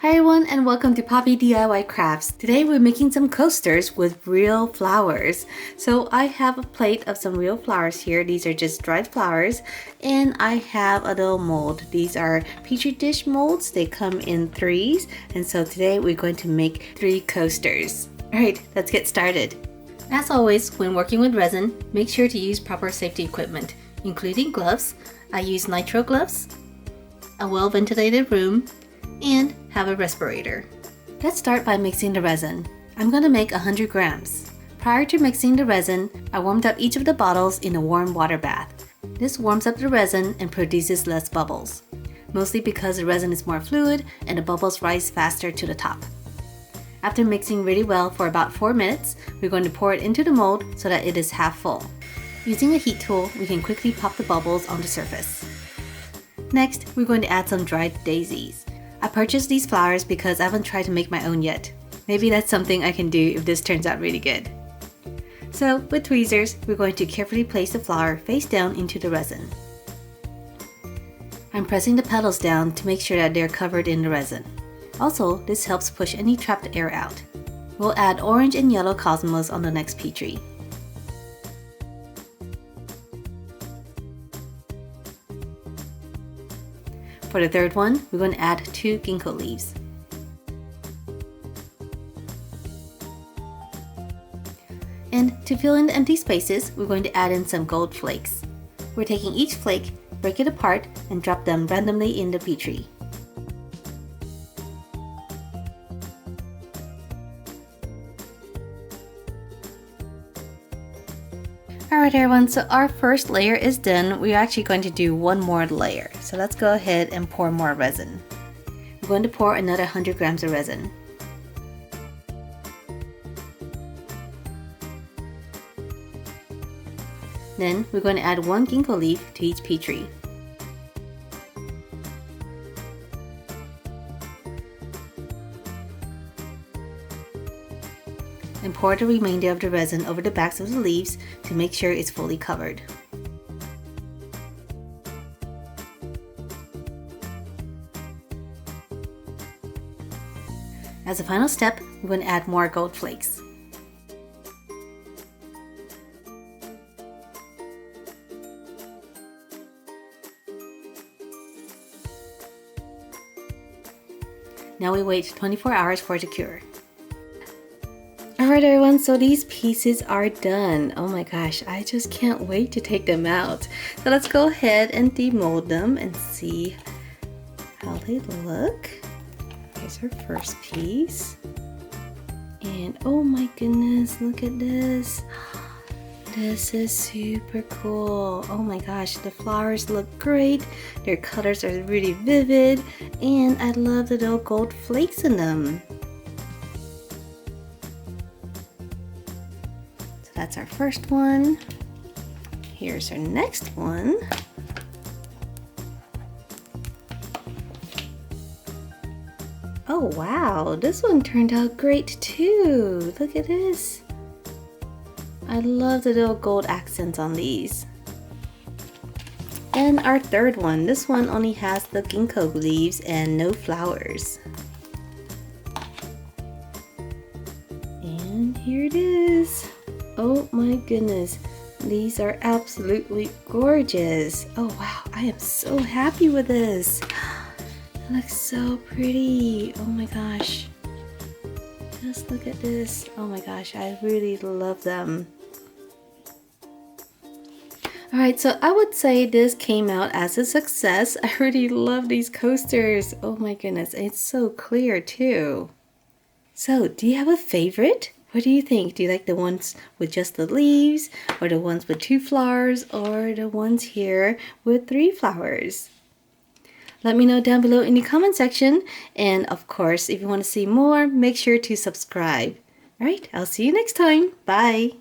Hi everyone and welcome to Poppy DIY Crafts. Today we're making some coasters with real flowers. So I have a plate of some real flowers here. These are just dried flowers. And I have a little mold. These are petri dish molds. They come in threes. And so today we're going to make 3 coasters. Alright, let's get started. As always, when working with resin, make sure to use proper safety equipment, including gloves. I use nitrile gloves, a well-ventilated room, and have a respirator. Let's start by mixing the resin. I'm going to make 100 grams. Prior to mixing the resin, I warmed up each of the bottles in a warm water bath. This warms up the resin and produces less bubbles, mostly because the resin is more fluid and the bubbles rise faster to the top. After mixing really well for about 4 minutes, we're going to pour it into the mold so that it is half full. Using a heat tool, we can quickly pop the bubbles on the surface. Next, we're going to add some dried daisies. I purchased these flowers because I haven't tried to make my own yet. Maybe that's something I can do if this turns out really good. So with tweezers, we're going to carefully place the flower face down into the resin. I'm pressing the petals down to make sure that they're covered in the resin. Also, this helps push any trapped air out. We'll add orange and yellow cosmos on the next petri. For the third one, we're going to add 2 ginkgo leaves. And to fill in the empty spaces, we're going to add in some gold flakes. We're taking each flake, break it apart, and drop them randomly in the petri. Alright everyone, so our first layer is done. We're actually going to do one more layer. So let's go ahead and pour more resin. We're going to pour another 100 grams of resin. Then we're going to add 1 ginkgo leaf to each petri. And pour the remainder of the resin over the backs of the leaves to make sure it's fully covered. As a final step, we're going to add more gold flakes. Now we wait 24 hours for it to cure. Alright everyone, so these pieces are done. Oh my gosh, I just can't wait to take them out. So let's go ahead and demold them and see how they look. Here's our first piece. And oh my goodness, look at this. This is super cool. Oh my gosh, the flowers look great. Their colors are really vivid. And I love the little gold flakes in them. That's our first one. Here's our next one. Oh wow, this one turned out great too. Look at this. I love the little gold accents on these. And our third one. This one only has the ginkgo leaves and no flowers. And here it is. Oh my goodness, these are absolutely gorgeous. Oh wow, I am so happy with this. It looks so pretty. Oh my gosh. Just look at this. Oh my gosh, I really love them. Alright, so I would say this came out as a success. I really love these coasters. Oh my goodness, it's so clear too. So, do you have a favorite? What do you think? Do you like the ones with just the leaves, or the ones with 2 flowers, or the ones here with 3 flowers? Let me know down below in the comment section. And of course, if you want to see more, make sure to subscribe. Alright, I'll see you next time. Bye!